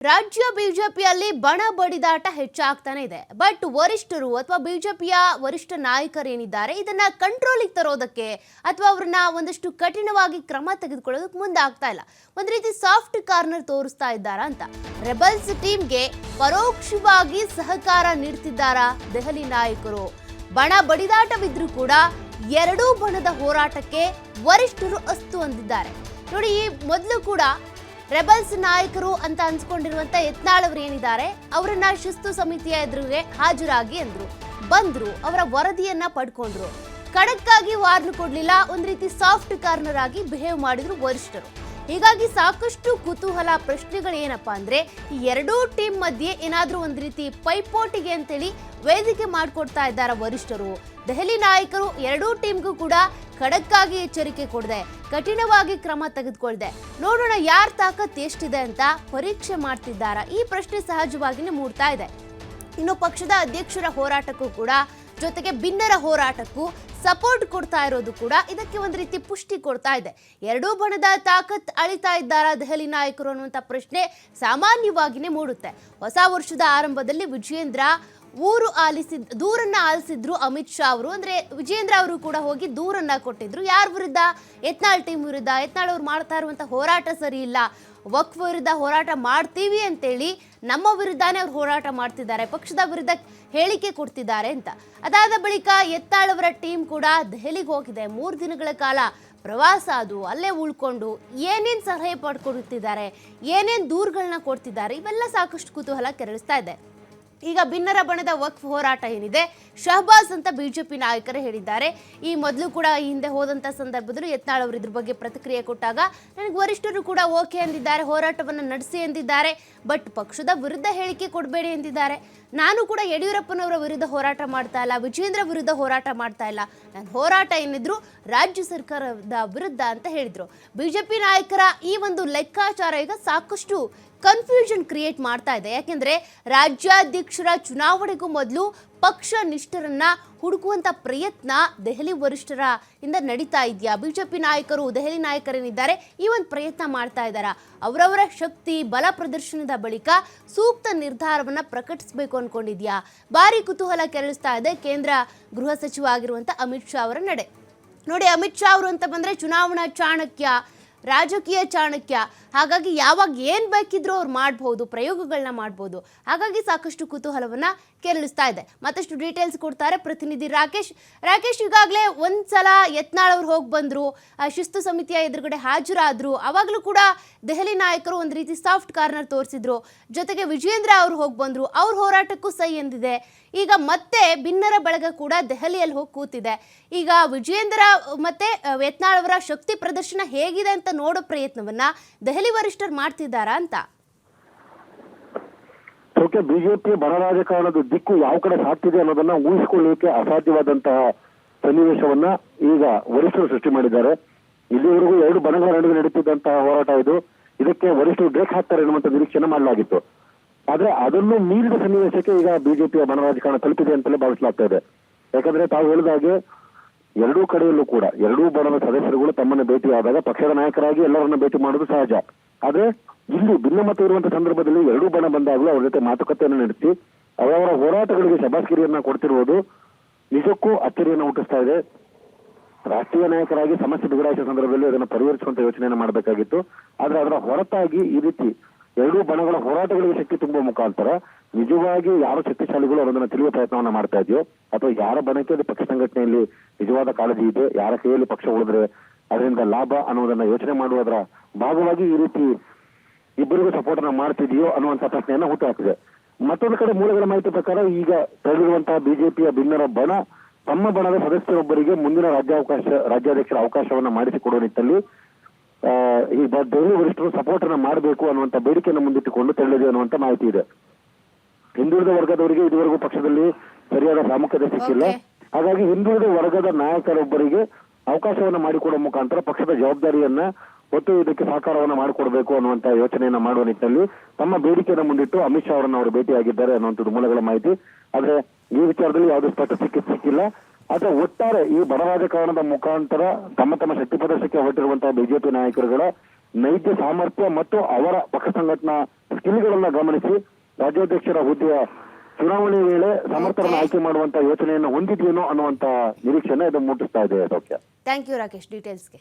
ರಾಜ್ಯ ಬಿಜೆಪಿಯಲ್ಲಿ ಬಣ ಬಡಿದಾಟ ಹೆಚ್ಚಾಗ್ತಾನೆ ಇದೆ. ಬಟ್ ವರಿಷ್ಠರು ಅಥವಾ ಬಿಜೆಪಿಯ ವರಿಷ್ಠ ನಾಯಕರೇನಿದ್ದಾರೆ ಇದನ್ನ ಕಂಟ್ರೋಲಿಗೆ ತರೋದಕ್ಕೆ ಅಥವಾ ಅವ್ರನ್ನ ಒಂದಷ್ಟು ಕಠಿಣವಾಗಿ ಕ್ರಮ ತೆಗೆದುಕೊಳ್ಳೋದಕ್ಕೆ ಮುಂದಾಗ್ತಾ ಇಲ್ಲ. ಒಂದ್ ರೀತಿ ಸಾಫ್ಟ್ ಕಾರ್ನರ್ ತೋರಿಸ್ತಾ ಇದ್ದಾರಾ ಅಂತ. ರೆಬಲ್ಸ್ ಟೀಮ್ಗೆ ಪರೋಕ್ಷವಾಗಿ ಸಹಕಾರ ನೀಡ್ತಿದ್ದಾರಾ ದೆಹಲಿ ನಾಯಕರು? ಬಣ ಬಡಿದಾಟವಿದ್ರೂ ಕೂಡ ಎರಡೂ ಬಣದ ಹೋರಾಟಕ್ಕೆ ವರಿಷ್ಠರು ಅಸ್ತು ಅಂದಿದ್ದಾರೆ. ನೋಡಿ, ಈ ಮೊದಲು ಕೂಡ ರೆಬಲ್ಸ್ ನಾಯಕರು ಅಂತ ಅನ್ಸ್ಕೊಂಡಿರುವಂತ ಯತ್ನಾಳ್ ಅವರು ಏನಿದ್ದಾರೆ ಅವರನ್ನ ಶಿಸ್ತು ಸಮಿತಿಯ ಎದುರಿಗೆ ಹಾಜರಾಗಿ ಬಂದ್ರು, ಅವರ ವರದಿಯನ್ನ ಪಡ್ಕೊಂಡ್ರು. ಖಡಕ್ ಆಗಿ ವಾರ್ನ್ ಕೊಡ್ಲಿಲ್ಲ, ಒಂದ್ ರೀತಿ ಸಾಫ್ಟ್ ಕಾರ್ನರ್ ಆಗಿ ಬಿಹೇವ್ ಮಾಡಿದ್ರು ವರಿಷ್ಠರು. ಹೀಗಾಗಿ ಸಾಕಷ್ಟು ಕುತೂಹಲ ಪ್ರಶ್ನೆಗಳೇನಪ್ಪಾ ಅಂದ್ರೆ, ಈ ಎರಡೂ ಟೀಮ್ ಮಧ್ಯೆ ಏನಾದ್ರೂ ಒಂದ್ ರೀತಿ ಪೈಪೋಟಿಗೆ ಅಂತೇಳಿ ವೇದಿಕೆ ಮಾಡ್ಕೊಡ್ತಾ ಇದ್ದಾರೆ ವರಿಷ್ಠರು. ದೆಹಲಿ ನಾಯಕರು ಎರಡೂ ಟೀಮ್ಗೂ ಕೂಡ ಖಡಕ್ ಆಗಿ ಎಚ್ಚರಿಕೆ ಕೊಡದೆ, ಕಠಿಣವಾಗಿ ಕ್ರಮ ತೆಗೆದುಕೊಳ್ದೆ, ನೋಡೋಣ ಯಾರ ತಾಕತ್ ಎಷ್ಟಿದೆ ಅಂತ ಪರೀಕ್ಷೆ ಮಾಡ್ತಿದ್ದಾರಾ? ಈ ಪ್ರಶ್ನೆ ಸಹಜವಾಗಿನೇ ಮೂಡ್ತಾ ಇದೆ. ಇನ್ನು ಪಕ್ಷದ ಅಧ್ಯಕ್ಷರ ಹೋರಾಟಕ್ಕೂ ಕೂಡ, ಜೊತೆಗೆ ಭಿನ್ನರ ಹೋರಾಟಕ್ಕೂ ಸಪೋರ್ಟ್ ಕೊಡ್ತಾ ಇರೋದು ಕೂಡ ಇದಕ್ಕೆ ಒಂದು ರೀತಿ ಪುಷ್ಟಿ ಕೊಡ್ತಾ ಇದೆ. ಎರಡೂ ಬಣದ ತಾಕತ್ ಅಳಿತಾ ಇದ್ದಾರಾ ದೆಹಲಿ ನಾಯಕರು ಅನ್ನುವಂಥ ಪ್ರಶ್ನೆ ಸಾಮಾನ್ಯವಾಗಿಯೇ ಮೂಡುತ್ತೆ. ಹೊಸ ವರ್ಷದ ಆರಂಭದಲ್ಲಿ ವಿಜಯೇಂದ್ರ ದೂರನ್ನ ಆಲಿಸಿದ್ರು ಅಮಿತ್ ಶಾ ಅವರು. ಅಂದ್ರೆ ವಿಜಯೇಂದ್ರ ಅವರು ಕೂಡ ಹೋಗಿ ದೂರನ್ನ ಕೊಟ್ಟಿದ್ರು. ಯಾರ ವಿರುದ್ಧ? ಯತ್ನಾಳ್ ಟೀಮ್ ವಿರುದ್ಧ. ಯತ್ನಾಳ್ ಅವರು ಮಾಡ್ತಾ ಇರುವಂತ ಹೋರಾಟ ಸರಿ ಇಲ್ಲ, ವಕ್ಫ್ ವಿರುದ್ಧ ಹೋರಾಟ ಮಾಡ್ತೀವಿ ಅಂತೇಳಿ ನಮ್ಮ ವಿರುದ್ಧನೇ ಅವ್ರು ಹೋರಾಟ ಮಾಡ್ತಿದ್ದಾರೆ, ಪಕ್ಷದ ವಿರುದ್ಧ ಹೇಳಿಕೆ ಕೊಡ್ತಿದ್ದಾರೆ ಅಂತ. ಅದಾದ ಬಳಿಕ ಯತ್ನಾಳ್ ಅವರ ಟೀಮ್ ಕೂಡ ದೆಹಲಿಗೆ ಹೋಗಿದೆ. 3 ದಿನಗಳ ಕಾಲ ಪ್ರವಾಸ, ಅದು ಅಲ್ಲೇ ಉಳ್ಕೊಂಡು ಏನೇನು ಸಲಹೆ ಪಡ್ಕೊಡ್ತಿದ್ದಾರೆ, ಏನೇನು ದೂರುಗಳನ್ನ ಕೊಡ್ತಿದ್ದಾರೆ, ಇವೆಲ್ಲ ಸಾಕಷ್ಟು ಕುತೂಹಲ ಕೆರಳಿಸ್ತಾ ಇದೆ. ಈಗ ಭಿನ್ನರ ಬಣದ ವಕ್ಫ್ ಹೋರಾಟ ಏನಿದೆ, ಶಹಬಾಜ್ ಅಂತ ಬಿಜೆಪಿ ನಾಯಕರೇ ಹೇಳಿದ್ದಾರೆ. ಈ ಮೊದಲು ಕೂಡ ಈ ಹಿಂದೆ ಹೋದಂಥ ಸಂದರ್ಭದಲ್ಲಿ ಯತ್ನಾಳ್ ಅವರು ಇದ್ರ ಬಗ್ಗೆ ಪ್ರತಿಕ್ರಿಯೆ ಕೊಟ್ಟಾಗ ನನಗೆ ವರಿಷ್ಠರು ಕೂಡ ಓಕೆ ಎಂದಿದ್ದಾರೆ, ಹೋರಾಟವನ್ನು ನಡೆಸಿ ಎಂದಿದ್ದಾರೆ. ಬಟ್ ಪಕ್ಷದ ವಿರುದ್ಧ ಹೇಳಿಕೆ ಕೊಡಬೇಡಿ ಎಂದಿದ್ದಾರೆ. ನಾನು ಕೂಡ ಯಡಿಯೂರಪ್ಪನವರ ವಿರುದ್ಧ ಹೋರಾಟ ಮಾಡ್ತಾ ಇಲ್ಲ, ವಿಜೇಂದ್ರ ವಿರುದ್ಧ ಹೋರಾಟ ಮಾಡ್ತಾ ಇಲ್ಲ, ನನ್ನ ಹೋರಾಟ ಏನಿದ್ರು ರಾಜ್ಯ ಸರ್ಕಾರದ ವಿರುದ್ಧ ಅಂತ ಹೇಳಿದ್ರು. ಬಿಜೆಪಿ ನಾಯಕರ ಈ ಒಂದು ಲೆಕ್ಕಾಚಾರ ಈಗ ಸಾಕಷ್ಟು ಕನ್ಫ್ಯೂಷನ್ ಕ್ರಿಯೇಟ್ ಮಾಡ್ತಾ ಇದೆ. ಯಾಕೆಂದ್ರೆ ರಾಜ್ಯಾಧ್ಯಕ್ಷರ ಚುನಾವಣೆಗೂ ಮೊದಲು ಪಕ್ಷ ನಿಷ್ಠರನ್ನ ಹುಡುಕುವಂತ ಪ್ರಯತ್ನ ದೆಹಲಿ ವರಿಷ್ಠರ ಇಂದ ನಡೀತಾ ಇದೆಯಾ? ಬಿಜೆಪಿ ನಾಯಕರು, ದೆಹಲಿ ನಾಯಕರೇನಿದ್ದಾರೆ ಈ ಒಂದು ಪ್ರಯತ್ನ ಮಾಡ್ತಾ ಇದ್ದಾರಾ? ಅವರವರ ಶಕ್ತಿ ಬಲ ಪ್ರದರ್ಶನದ ಬಳಿಕ ಸೂಕ್ತ ನಿರ್ಧಾರವನ್ನ ಪ್ರಕಟಿಸಬೇಕು ಅನ್ಕೊಂಡಿದ್ಯಾ? ಭಾರಿ ಕುತೂಹಲ ಕೆರಳಿಸ್ತಾ ಇದೆ ಕೇಂದ್ರ ಗೃಹ ಸಚಿವ ಆಗಿರುವಂತ ಅಮಿತ್ ಶಾ ಅವರ ನಡೆ. ನೋಡಿ, ಅಮಿತ್ ಶಾ ಅವರು ಅಂತ ಬಂದ್ರೆ ಚುನಾವಣಾ ಚಾಣಕ್ಯ, ರಾಜಕೀಯ ಚಾಣಕ್ಯ. ಹಾಗಾಗಿ ಯಾವಾಗ ಏನು ಬೇಕಿದ್ರೂ ಅವ್ರು ಮಾಡ್ಬೋದು, ಪ್ರಯೋಗಗಳನ್ನ ಮಾಡ್ಬೋದು. ಹಾಗಾಗಿ ಸಾಕಷ್ಟು ಕುತೂಹಲವನ್ನ ಕೆರಳಿಸ್ತಾ ಇದೆ. ಮತ್ತಷ್ಟು ಡೀಟೇಲ್ಸ್ ಕೊಡ್ತಾರೆ ಪ್ರತಿನಿಧಿ ರಾಕೇಶ್. ಈಗಾಗಲೇ ಒಂದ್ಸಲ ಯತ್ನಾಳ್ ಅವ್ರು ಹೋಗಿ ಬಂದ್ರು, ಶಿಸ್ತು ಸಮಿತಿಯ ಎದುರುಗಡೆ ಹಾಜರಾದ್ರು. ಅವಾಗಲೂ ಕೂಡ ದೆಹಲಿ ನಾಯಕರು ಒಂದು ರೀತಿ ಸಾಫ್ಟ್ ಕಾರ್ನರ್ ತೋರಿಸಿದ್ರು. ಜೊತೆಗೆ ವಿಜೇಂದ್ರ ಅವ್ರು ಹೋಗಿ ಬಂದ್ರು, ಅವ್ರ ಹೋರಾಟಕ್ಕೂ ಸೈ ಎಂದಿದೆ. ಈಗ ಮತ್ತೆ ಭಿನ್ನರ ಬಳಗ ಕೂಡ ದೆಹಲಿಯಲ್ಲಿ ಹೋಗಿ ಕೂತಿದೆ. ಈಗ ವಿಜೇಂದ್ರ ಮತ್ತೆ ಯತ್ನಾಳ್ ಅವರ ಶಕ್ತಿ ಪ್ರದರ್ಶನ ಹೇಗಿದೆ ಅಂತ ನೋಡೋ ಪ್ರಯತ್ನವನ್ನ ದೆಹಲಿ ವರಿಷ್ಠರು ಮಾಡ್ತಿದ್ದಾರಾ ಅಂತ. ಬಿಜೆಪಿ ಬಣ ರಾಜಕಾರಣದ ದಿಕ್ಕು ಯಾವ ಕಡೆ ಸಾಗ್ತಿದೆ ಅನ್ನೋದನ್ನ ಊಹಿಸಿಕೊಳ್ಳಲಿಕ್ಕೆ ಅಸಾಧ್ಯವಾದಂತಹ ಸನ್ನಿವೇಶವನ್ನ ಈಗ ವರಿಷ್ಠರು ಸೃಷ್ಟಿ ಮಾಡಿದ್ದಾರೆ. ಇಲ್ಲಿವರೆಗೂ 2 ಬಣಗಳ ನಡುವೆ ನಡೀತಿದ್ದಂತಹ ಹೋರಾಟ ಇದು. ಇದಕ್ಕೆ ವರಿಷ್ಠರು ಬ್ರೇಕ್ ಹಾಕ್ತಾರೆ ಎನ್ನುವಂತ ನಿರೀಕ್ಷೆನ ಮಾಡಲಾಗಿತ್ತು. ಆದ್ರೆ ಅದನ್ನು ಮೀರಿದ ಸನ್ನಿವೇಶಕ್ಕೆ ಈಗ ಬಿಜೆಪಿಯ ಬಣ ರಾಜಕಾರಣ ತಲುಪಿದೆ ಅಂತಲೇ ಭಾವಿಸಲಾಗ್ತಾ ಇದೆ. ಯಾಕಂದ್ರೆ ತಾವು ಹೇಳಿದಾಗೆ ಎರಡೂ ಕಡೆಯಲ್ಲೂ ಕೂಡ ಎರಡೂ ಬಣದ ಸದಸ್ಯರುಗಳು ತಮ್ಮನ್ನ ಭೇಟಿಯಾದಾಗ ಪಕ್ಷದ ನಾಯಕರಾಗಿ ಎಲ್ಲರನ್ನ ಭೇಟಿ ಮಾಡೋದು ಸಹಜ. ಆದ್ರೆ ಇಲ್ಲಿ ಭಿನ್ನಮತ ಇರುವಂತಹ ಸಂದರ್ಭದಲ್ಲಿ ಎರಡೂ ಬಣ ಬಂದಾಗಲೂ ಅವ್ರ ಜೊತೆ ಮಾತುಕತೆಯನ್ನು ನಡೆಸಿ ಅವರವರ ಹೋರಾಟಗಳಿಗೆ ಶಬಾಸ್ಗಿರಿಯನ್ನ ಕೊಡ್ತಿರುವುದು ನಿಜಕ್ಕೂ ಅಚ್ಚರಿಯನ್ನು ಹುಟ್ಟಿಸ್ತಾ ಇದೆ. ರಾಷ್ಟ್ರೀಯ ನಾಯಕರಾಗಿ ಸಮಸ್ಯೆ ಬಿಗಡಾಯಿಸುವ ಸಂದರ್ಭದಲ್ಲಿ ಅದನ್ನು ಪರಿಹರಿಸುವಂತ ಯೋಚನೆಯನ್ನು ಮಾಡಬೇಕಾಗಿತ್ತು. ಆದ್ರೆ ಅದರ ಹೊರತಾಗಿ ಈ ರೀತಿ ಎರಡೂ ಬಣಗಳ ಹೋರಾಟಗಳಿಗೆ ಶಕ್ತಿ ತುಂಬುವ ಮುಖಾಂತರ ನಿಜವಾಗಿ ಯಾರು ಶಕ್ತಿಶಾಲಿಗಳು ಅದನ್ನು ತಿಳಿಯುವ ಪ್ರಯತ್ನವನ್ನ ಮಾಡ್ತಾ ಇದೆಯೋ, ಅಥವಾ ಯಾರ ಬಣಕ್ಕೆ ಅದು ಪಕ್ಷ ಸಂಘಟನೆಯಲ್ಲಿ ನಿಜವಾದ ಕಾಳಜಿ ಇದೆ, ಯಾರ ಕೈಯಲ್ಲಿ ಪಕ್ಷ ಉಳಿದ್ರೆ ಅದರಿಂದ ಲಾಭ ಅನ್ನೋದನ್ನ ಯೋಚನೆ ಮಾಡುವುದರ ಭಾಗವಾಗಿ ಈ ರೀತಿ ಇಬ್ಬರಿಗೂ ಸಪೋರ್ಟ್ ಅನ್ನ ಮಾಡ್ತಿದೆಯೋ ಅನ್ನುವಂಥ ಪ್ರಶ್ನೆಯನ್ನ ಹುಟ್ಟುಹಾಕಿದೆ. ಮತ್ತೊಂದು ಕಡೆ ಮೂಲಗಳ ಮಾಹಿತಿ ಪ್ರಕಾರ ಈಗ ತೆರಳಿರುವಂತಹ ಬಿಜೆಪಿಯ ಭಿನ್ನರ ಬಣ ತಮ್ಮ ಬಣದ ಸದಸ್ಯರೊಬ್ಬರಿಗೆ ಮುಂದಿನ ರಾಜ್ಯಾಧ್ಯಕ್ಷರ ಅವಕಾಶವನ್ನ ಮಾಡಿಸಿಕೊಡುವ ನಿಟ್ಟಲ್ಲಿ ಈ ದೆಹಲಿ ವರಿಷ್ಠರು ಸಪೋರ್ಟ್ ಅನ್ನ ಮಾಡಬೇಕು ಅನ್ನುವಂಥ ಬೇಡಿಕೆಯನ್ನು ಮುಂದಿಟ್ಟುಕೊಂಡು ತೆರಳಿದೆ ಅನ್ನುವಂಥ ಮಾಹಿತಿ ಇದೆ. ಹಿಂದುಳಿದ ವರ್ಗದವರಿಗೆ ಇದುವರೆಗೂ ಪಕ್ಷದಲ್ಲಿ ಸರಿಯಾದ ಪ್ರಾಮುಖ್ಯತೆ ಸಿಕ್ಕಿಲ್ಲ. ಹಾಗಾಗಿ ಹಿಂದುಳಿದ ವರ್ಗದ ನಾಯಕರೊಬ್ಬರಿಗೆ ಅವಕಾಶವನ್ನ ಮಾಡಿಕೊಡುವ ಮುಖಾಂತರ ಪಕ್ಷದ ಜವಾಬ್ದಾರಿಯನ್ನ ಹೊತ್ತು ಇದಕ್ಕೆ ಸಹಕಾರವನ್ನ ಮಾಡಿಕೊಡ್ಬೇಕು ಅನ್ನುವಂತ ಯೋಚನೆಯನ್ನ ಮಾಡುವ ನಿಟ್ಟಿನಲ್ಲಿ ತಮ್ಮ ಬೇಡಿಕೆಯನ್ನು ಮುಂದಿಟ್ಟು ಅಮಿತ್ ಶಾ ಅವರನ್ನು ಅವರು ಭೇಟಿಯಾಗಿದ್ದಾರೆ ಅನ್ನುವಂಥದ್ದು ಮೂಲಗಳ ಮಾಹಿತಿ. ಆದ್ರೆ ಈ ವಿಚಾರದಲ್ಲಿ ಯಾವುದೇ ಸ್ಪಷ್ಟ ಸಿಕ್ಕಿಲ್ಲ. ಆದ್ರೆ ಒಟ್ಟಾರೆ ಈ ಬಡ ರಾಜಕಾರಣದ ಮುಖಾಂತರ ತಮ್ಮ ಶಕ್ತಿ ಪ್ರದರ್ಶನಕ್ಕೆ ಹೊರಟಿರುವಂತಹ ಬಿಜೆಪಿ ನಾಯಕರುಗಳ ನೈಜ ಸಾಮರ್ಥ್ಯ ಮತ್ತು ಅವರ ಪಕ್ಷ ಸಂಘಟನಾ ಸ್ಕಿಲ್ಗಳನ್ನ ಗಮನಿಸಿ ರಾಜ್ಯಾಧ್ಯಕ್ಷರ ಹುದ್ದೆಯ ಚುನಾವಣೆ ವೇಳೆ ಸಮರ್ಥರನ್ನು ಆಯ್ಕೆ ಮಾಡುವಂತ ಯೋಚನೆಯನ್ನು ಹೊಂದಿದೆಯೇನೋ ಅನ್ನುವಂತ ನಿರೀಕ್ಷೆನ ಇದು ಮೂಡಿಸ್ತಾ ಇದೆ ಸೌಖ್ಯ. Thank you Rakesh ಡೀಟೇಲ್ಸ್ಗೆ.